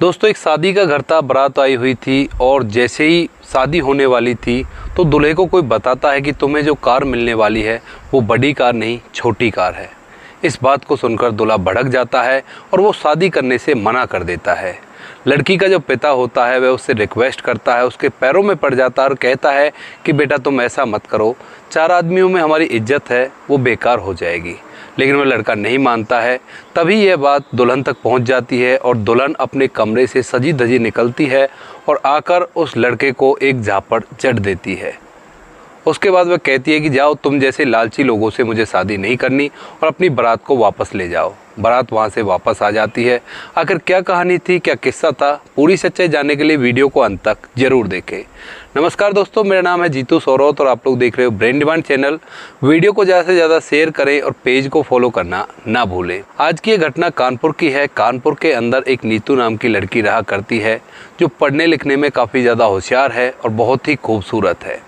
दोस्तों, एक शादी का घर था, बारात आई हुई थी और जैसे ही शादी होने वाली थी तो दूल्हे को कोई बताता है कि तुम्हें जो कार मिलने वाली है वो बड़ी कार नहीं छोटी कार है। इस बात को सुनकर दूल्हा भड़क जाता है और वो शादी करने से मना कर देता है। लड़की का जो पिता होता है वह उससे रिक्वेस्ट करता है, उसके पैरों में पड़ जाता है और कहता है कि बेटा तुम ऐसा मत करो, 4 आदमियों में हमारी इज्जत है वो बेकार हो जाएगी। लेकिन वह लड़का नहीं मानता है। तभी यह बात दुल्हन तक पहुंच जाती है और दुल्हन अपने कमरे से सजी धजी निकलती है और आकर उस लड़के को एक झापड़ जड़ देती है। उसके बाद वह कहती है कि जाओ, तुम जैसे लालची लोगों से मुझे शादी नहीं करनी और अपनी बारात को वापस ले जाओ। बारात वहाँ से वापस आ जाती है। आखिर क्या कहानी थी, क्या किस्सा था, पूरी सच्चाई जानने के लिए वीडियो को अंत तक जरूर देखें। नमस्कार दोस्तों, मेरा नाम है जीतू सौरौत और आप लोग देख रहे हो ब्रेन डिमांड चैनल। वीडियो को ज़्यादा से ज़्यादा शेयर करें और पेज को फॉलो करना ना भूलें। आज की ये घटना कानपुर की है। कानपुर के अंदर एक नीतू नाम की लड़की रहा करती है जो पढ़ने लिखने में काफ़ी ज़्यादा होशियार है और बहुत ही खूबसूरत है।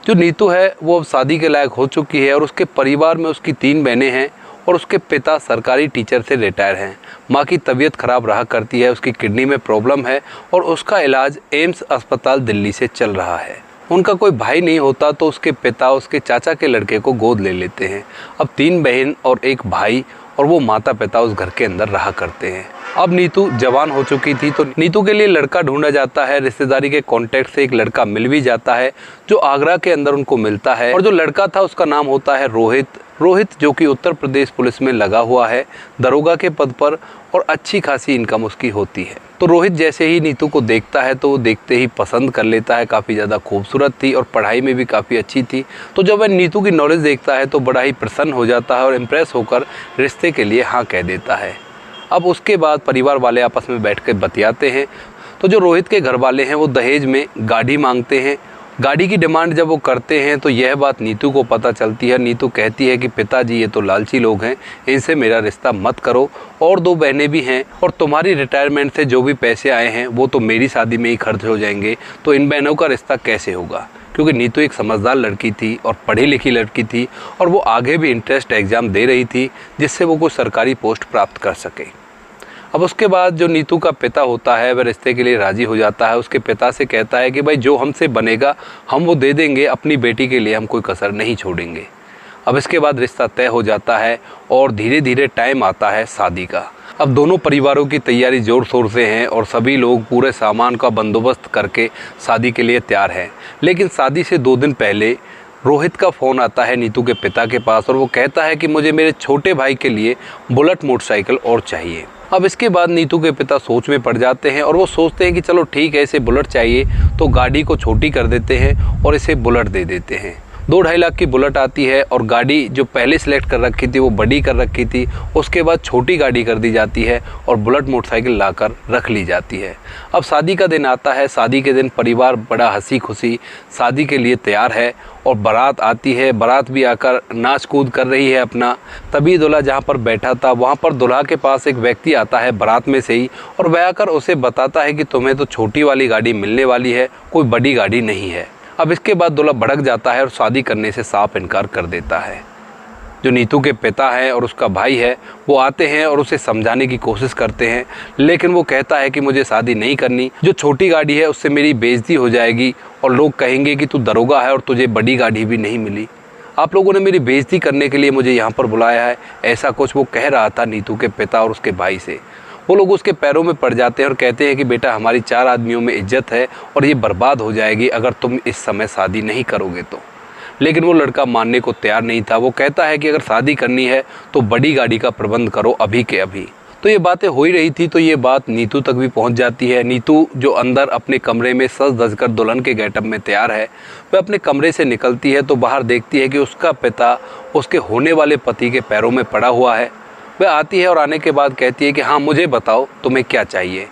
जो नीतू है वो अब शादी के लायक हो चुकी है और उसके परिवार में उसकी 3 बहनें हैं और उसके पिता सरकारी टीचर से रिटायर हैं। माँ की तबीयत ख़राब रहा करती है, उसकी किडनी में प्रॉब्लम है और उसका इलाज एम्स अस्पताल दिल्ली से चल रहा है। उनका कोई भाई नहीं होता तो उसके पिता उसके चाचा के लड़के को गोद ले लेते हैं। अब 3 बहन और 1 भाई और वो माता पिता उस घर के अंदर रहा करते हैं। अब नीतू जवान हो चुकी थी तो नीतू के लिए लड़का ढूंढा जाता है। रिश्तेदारी के कांटेक्ट से एक लड़का मिल भी जाता है जो आगरा के अंदर उनको मिलता है और जो लड़का था उसका नाम होता है रोहित, जो कि उत्तर प्रदेश पुलिस में लगा हुआ है दरोगा के पद पर और अच्छी खासी इनकम उसकी होती है। तो रोहित जैसे ही नीतू को देखता है तो वो देखते ही पसंद कर लेता है। काफ़ी ज़्यादा खूबसूरत थी और पढ़ाई में भी काफ़ी अच्छी थी। तो जब वह नीतू की नॉलेज देखता है तो बड़ा ही प्रसन्न हो जाता है और इम्प्रेस होकर रिश्ते के लिए हाँ कह देता है। अब उसके बाद परिवार वाले आपस में बैठ कर बतियाते हैं। तो जो रोहित के घर वाले हैं वो दहेज में गाड़ी मांगते हैं। गाड़ी की डिमांड जब वो करते हैं तो यह बात नीतू को पता चलती है। नीतू कहती है कि पिताजी ये तो लालची लोग हैं, इनसे मेरा रिश्ता मत करो। और 2 बहनें भी हैं और तुम्हारी रिटायरमेंट से जो भी पैसे आए हैं वो तो मेरी शादी में ही खर्च हो जाएंगे, तो इन बहनों का रिश्ता कैसे होगा। क्योंकि नीतू एक समझदार लड़की थी और पढ़ी लिखी लड़की थी और वो आगे भी इंट्रेंस एग्ज़ाम दे रही थी जिससे वो कोई सरकारी पोस्ट प्राप्त कर सके। अब उसके बाद जो नीतू का पिता होता है वह रिश्ते के लिए राज़ी हो जाता है। उसके पिता से कहता है कि भाई जो हमसे बनेगा हम वो दे देंगे, अपनी बेटी के लिए हम कोई कसर नहीं छोड़ेंगे। अब इसके बाद रिश्ता तय हो जाता है और धीरे धीरे टाइम आता है शादी का। अब दोनों परिवारों की तैयारी ज़ोर शोर से हैं और सभी लोग पूरे सामान का बंदोबस्त करके शादी के लिए तैयार हैं। लेकिन शादी से 2 दिन पहले रोहित का फ़ोन आता है नीतू के पिता के पास और वो कहता है कि मुझे मेरे छोटे भाई के लिए बुलेट मोटरसाइकिल और चाहिए। अब इसके बाद नीतू के पिता सोच में पड़ जाते हैं और वो सोचते हैं कि चलो ठीक है, इसे बुलेट चाहिए तो गाड़ी को छोटी कर देते हैं और इसे बुलेट दे देते हैं। 2-2.5 लाख की बुलेट आती है और गाड़ी जो पहले सिलेक्ट कर रखी थी वो बड़ी कर रखी थी, उसके बाद छोटी गाड़ी कर दी जाती है और बुलेट मोटरसाइकिल लाकर रख ली जाती है। अब शादी का दिन आता है। शादी के दिन परिवार बड़ा हंसी खुशी शादी के लिए तैयार है और बारात आती है। बारात भी आकर नाच कूद कर रही है अपना। तभी दूल्हा जहाँ पर बैठा था वहाँ पर दूल्हा के पास एक व्यक्ति आता है बारात में से ही और वह आकर उसे बताता है कि तुम्हें तो छोटी वाली गाड़ी मिलने वाली है, कोई बड़ी गाड़ी नहीं है। अब इसके बाद दूल्हा भड़क जाता है और शादी करने से साफ इनकार कर देता है। जो नीतू के पिता हैं और उसका भाई है वो आते हैं और उसे समझाने की कोशिश करते हैं, लेकिन वो कहता है कि मुझे शादी नहीं करनी, जो छोटी गाड़ी है उससे मेरी बेइज्जती हो जाएगी और लोग कहेंगे कि तू दरोगा है और तुझे बड़ी गाड़ी भी नहीं मिली। आप लोगों ने मेरी बेइज्जती करने के लिए मुझे यहाँ पर बुलाया है, ऐसा कुछ वो कह रहा था नीतू के पिता और उसके भाई से। वो लोग उसके पैरों में पड़ जाते हैं और कहते हैं कि बेटा हमारी 4 आदमियों में इज्जत है और ये बर्बाद हो जाएगी अगर तुम इस समय शादी नहीं करोगे तो। लेकिन वो लड़का मानने को तैयार नहीं था। वो कहता है कि अगर शादी करनी है तो बड़ी गाड़ी का प्रबंध करो अभी के अभी। तो ये बातें हो ही रही थी तो ये बात नीतू तक भी पहुंच जाती है। नीतू जो अंदर अपने कमरे में सज धज कर दुल्हन के गेटअप में तैयार है, वह अपने कमरे से निकलती है तो बाहर देखती है कि उसका पिता उसके होने वाले पति के पैरों में पड़ा हुआ है। वह आती है और आने के बाद कहती है कि हाँ मुझे बताओ तुम्हें क्या चाहिए।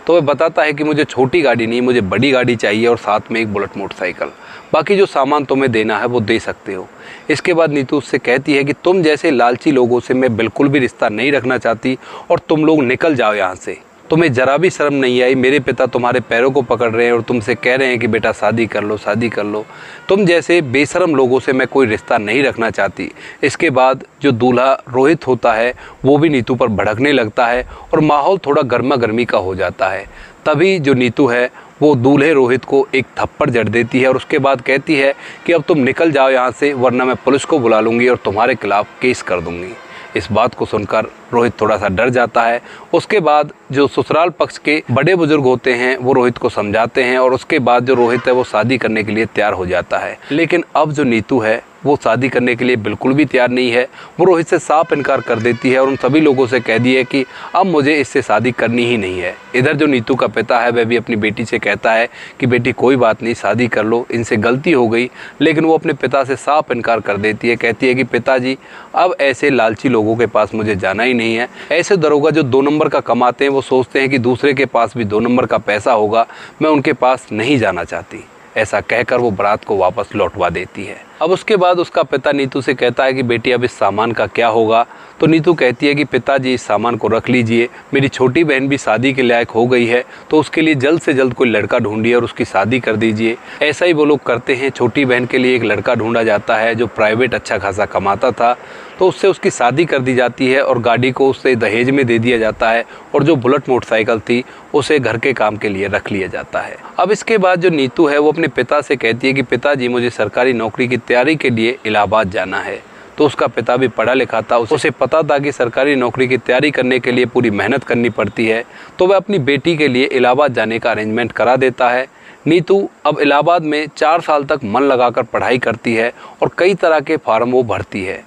तो वह बताता है कि मुझे छोटी गाड़ी नहीं, मुझे बड़ी गाड़ी चाहिए और साथ में एक बुलेट मोटरसाइकिल। बाकी जो सामान तुम्हें देना है वो दे सकते हो। इसके बाद नीतू उससे कहती है कि तुम जैसे लालची लोगों से मैं बिल्कुल भी रिश्ता नहीं रखना चाहती और तुम लोग निकल जाओ यहाँ से। तुम्हें जरा भी शर्म नहीं आई? मेरे पिता तुम्हारे पैरों को पकड़ रहे हैं और तुमसे कह रहे हैं कि बेटा शादी कर लो, शादी कर लो। तुम जैसे बेशरम लोगों से मैं कोई रिश्ता नहीं रखना चाहती। इसके बाद जो दूल्हा रोहित होता है वो भी नीतू पर भड़कने लगता है और माहौल थोड़ा गर्मा गर्मी का हो जाता है। तभी जो नीतू है वो दूल्हे रोहित को एक थप्पड़ जड़ देती है और उसके बाद कहती है कि अब तुम निकल जाओ यहाँ से, वरना मैं पुलिस को बुला लूँगी और तुम्हारे खिलाफ़ केस कर दूँगी। इस बात को सुनकर रोहित थोड़ा सा डर जाता है। उसके बाद जो ससुराल पक्ष के बड़े बुजुर्ग होते हैं वो रोहित को समझाते हैं और उसके बाद जो रोहित है वो शादी करने के लिए तैयार हो जाता है। लेकिन अब जो नीतू है वो शादी करने के लिए बिल्कुल भी तैयार नहीं है। वो रोहित से साफ इनकार कर देती है और उन सभी लोगों से कह दी है कि अब मुझे इससे शादी करनी ही नहीं है। इधर जो नीतू का पिता है वह भी अपनी बेटी से कहता है कि बेटी कोई बात नहीं, शादी कर लो, इनसे गलती हो गई। लेकिन वो अपने पिता से साफ इनकार कर देती है, कहती है कि पिताजी अब ऐसे लालची लोगों के पास मुझे जाना ही नहीं है। ऐसे दरोगा जो 2 नंबर का कमाते हैं वो सोचते हैं कि दूसरे के पास भी 2 नंबर का पैसा होगा, मैं उनके पास नहीं जाना चाहती। ऐसा कहकर वो बारात को वापस लौटवा देती है। अब उसके बाद उसका पिता नीतू से कहता है कि बेटी अब इस सामान का क्या होगा? तो नीतू कहती है कि पिताजी इस सामान को रख लीजिए, मेरी छोटी बहन भी शादी के लायक हो गई है तो उसके लिए जल्द से जल्द कोई लड़का ढूंढिए और उसकी शादी कर दीजिए। ऐसा ही वो लोग करते हैं। छोटी बहन के लिए एक लड़का ढूंढा जाता है जो प्राइवेट अच्छा खासा कमाता था, तो उससे उसकी शादी कर दी जाती है और गाड़ी को उससे दहेज में दे दिया जाता है और जो बुलेट मोटरसाइकिल थी उसे घर के काम के लिए रख लिया जाता है। अब इसके बाद जो नीतू है वो अपने पिता से कहती है कि पिताजी मुझे सरकारी नौकरी की तैयारी के लिए इलाहाबाद जाना है। तो उसका पिता भी पढ़ा लिखा था, उसे पता था कि सरकारी नौकरी की तैयारी करने के लिए पूरी मेहनत करनी पड़ती है, तो वह अपनी बेटी के लिए इलाहाबाद जाने का अरेंजमेंट करा देता है। नीतू अब इलाहाबाद में 4 साल तक मन लगाकर पढ़ाई करती है और कई तरह के फार्म वो भरती है।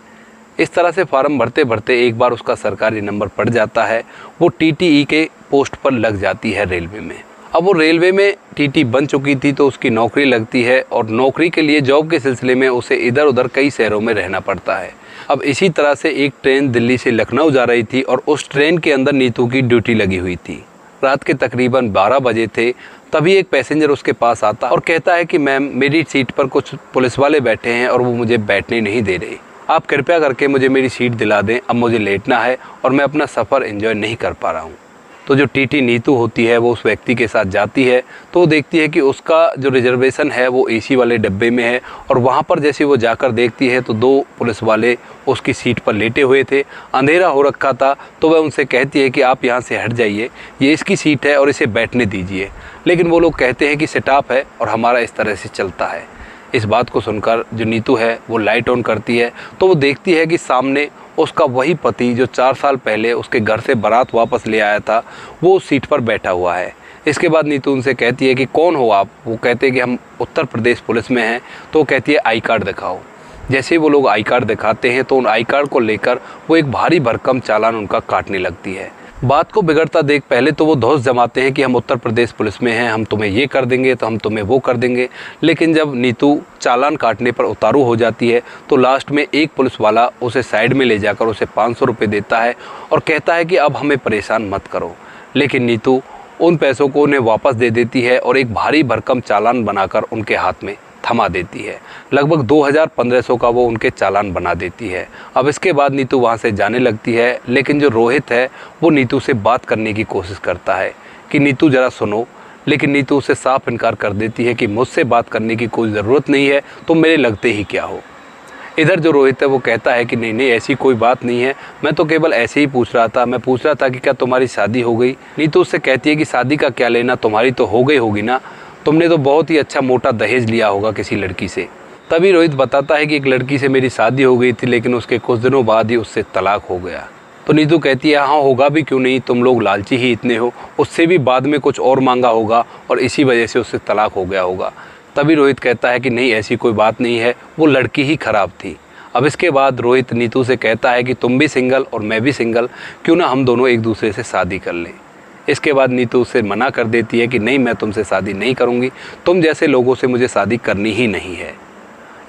इस तरह से फार्म भरते भरते एक बार उसका सरकारी नंबर पड़ जाता है। वो टीटीई के पोस्ट पर लग जाती है रेलवे में। अब वो रेलवे में टीटी बन चुकी थी तो उसकी नौकरी लगती है और नौकरी के लिए जॉब के सिलसिले में उसे इधर उधर कई शहरों में रहना पड़ता है। अब इसी तरह से एक ट्रेन दिल्ली से लखनऊ जा रही थी और उस ट्रेन के अंदर नीतू की ड्यूटी लगी हुई थी। रात के तकरीबन 12 बजे थे। तभी एक पैसेंजर उसके पास आता और कहता है कि मैम मेरी सीट पर कुछ पुलिस वाले बैठे हैं और वो मुझे बैठने नहीं दे रहे, आप कृपया करके मुझे मेरी सीट दिला दें, अब मुझे लेटना है और मैं अपना सफ़र एंजॉय नहीं कर पा रहा हूँ। तो जो टीटी नीतू होती है वो उस व्यक्ति के साथ जाती है तो वो देखती है कि उसका जो रिजर्वेशन है वो एसी वाले डब्बे में है और वहाँ पर जैसे वो जाकर देखती है तो 2 पुलिस वाले उसकी सीट पर लेटे हुए थे। अंधेरा हो रखा था तो वह उनसे कहती है कि आप यहाँ से हट जाइए, ये इसकी सीट है और इसे बैठने दीजिए। लेकिन वो लोग कहते हैं कि सेटअप है और हमारा इस तरह से चलता है। इस बात को सुनकर जो नीतू है वो लाइट ऑन करती है तो वो देखती है कि सामने उसका वही पति जो 4 साल पहले उसके घर से बारात वापस ले आया था वो उस सीट पर बैठा हुआ है। इसके बाद नीतू उनसे कहती है कि कौन हो आप? वो कहते हैं कि हम उत्तर प्रदेश पुलिस में हैं। तो वो कहती है आई कार्ड दिखाओ। जैसे ही वो लोग आई कार्ड दिखाते हैं तो उन आई कार्ड को लेकर वो एक भारी भरकम चालान उनका काटने लगती है। बात को बिगड़ता देख पहले तो वो धौंस जमाते हैं कि हम उत्तर प्रदेश पुलिस में हैं, हम तुम्हें ये कर देंगे तो हम तुम्हें वो कर देंगे। लेकिन जब नीतू चालान काटने पर उतारू हो जाती है तो लास्ट में एक पुलिस वाला उसे साइड में ले जाकर उसे 500 रुपये देता है और कहता है कि अब हमें परेशान मत करो। लेकिन नीतू उन पैसों को उन्हें वापस दे देती है और एक भारी भरकम चालान बनाकर उनके हाथ में थमा देती है। लगभग 2500 का वो उनके चालान बना देती है। अब इसके बाद नीतू वहाँ से जाने लगती है। लेकिन जो रोहित है वो नीतू से बात करने की कोशिश करता है कि नीतू ज़रा सुनो, लेकिन नीतू उसे साफ इनकार कर देती है कि मुझसे बात करने की कोई ज़रूरत नहीं है, तुम मेरे लगते ही क्या हो। इधर जो रोहित है वो कहता है कि नहीं नहीं ऐसी कोई बात नहीं है, मैं तो केवल ऐसे ही पूछ रहा था, मैं पूछ रहा था कि क्या तुम्हारी शादी हो गई। नीतू उससे कहती है कि शादी का क्या लेना, तुम्हारी तो हो गई होगी ना, तुमने तो बहुत ही अच्छा मोटा दहेज लिया होगा किसी लड़की से। तभी रोहित बताता है कि एक लड़की से मेरी शादी हो गई थी लेकिन उसके कुछ दिनों बाद ही उससे तलाक हो गया। तो नीतू कहती है हाँ होगा भी क्यों नहीं, तुम लोग लालची ही इतने हो, उससे भी बाद में कुछ और मांगा होगा और इसी वजह से उससे तलाक हो गया होगा। तभी रोहित कहता है कि नहीं ऐसी कोई बात नहीं है, वो लड़की ही ख़राब थी। अब इसके बाद रोहित नीतू से कहता है कि तुम भी सिंगल और मैं भी सिंगल, क्यों ना हम दोनों एक दूसरे से शादी कर लें। इसके बाद नीतू उसे मना कर देती है कि नहीं मैं तुमसे शादी नहीं करूंगी, तुम जैसे लोगों से मुझे शादी करनी ही नहीं है।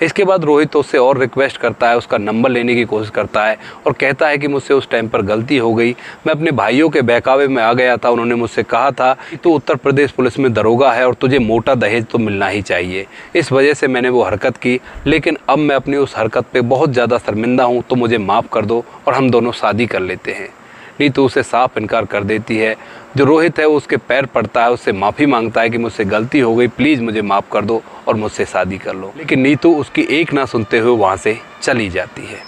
इसके बाद रोहित उससे और रिक्वेस्ट करता है, उसका नंबर लेने की कोशिश करता है और कहता है कि मुझसे उस टाइम पर गलती हो गई, मैं अपने भाइयों के बहकावे में आ गया था, उन्होंने मुझसे कहा था कि तू उत्तर प्रदेश पुलिस में दरोगा है और तुझे मोटा दहेज तो मिलना ही चाहिए, इस वजह से मैंने वो हरकत की, लेकिन अब मैं अपनी उस हरकत पर बहुत ज़्यादा शर्मिंदा हूँ, तो मुझे माफ़ कर दो और हम दोनों शादी कर लेते हैं। नीतू उसे साफ इनकार कर देती है। जो रोहित है वो उसके पैर पड़ता है, उससे माफ़ी मांगता है कि मुझसे गलती हो गई, प्लीज़ मुझे माफ़ कर दो और मुझसे शादी कर लो। लेकिन नीतू उसकी एक ना सुनते हुए वहाँ से चली जाती है।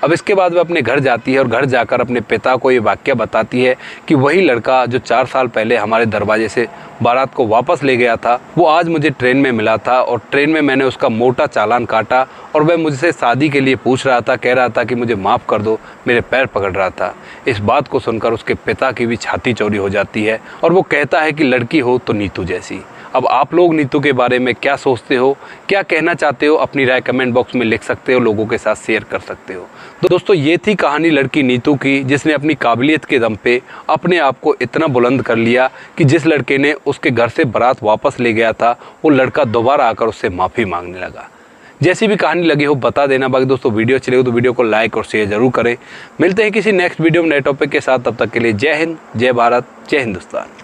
अब इसके बाद वह अपने घर जाती है और घर जाकर अपने पिता को ये वाक़या बताती है कि वही लड़का जो 4 साल पहले हमारे दरवाजे से बारात को वापस ले गया था, वो आज मुझे ट्रेन में मिला था और ट्रेन में मैंने उसका मोटा चालान काटा और वह मुझसे शादी के लिए पूछ रहा था, कह रहा था कि मुझे माफ़ कर दो, मेरे पैर पकड़ रहा था। इस बात को सुनकर उसके पिता की भी छाती चौड़ी हो जाती है और वो कहता है कि लड़की हो तो नीतू जैसी। अब आप लोग नीतू के बारे में क्या सोचते हो, क्या कहना चाहते हो, अपनी राय कमेंट बॉक्स में लिख सकते हो, लोगों के साथ शेयर कर सकते हो। तो दोस्तों ये थी कहानी लड़की नीतू की, जिसने अपनी काबिलियत के दम पे अपने आप को इतना बुलंद कर लिया कि जिस लड़के ने उसके घर से बारात वापस ले गया था वो लड़का दोबारा आकर उससे माफ़ी मांगने लगा। जैसी भी कहानी लगी हो बता देना। बाकी दोस्तों वीडियो अच्छी लगे तो वीडियो को लाइक और शेयर जरूर करें। मिलते हैं किसी नेक्स्ट वीडियो में नए टॉपिक के साथ, तब तक के लिए जय हिंद, जय भारत, जय हिंदुस्तान।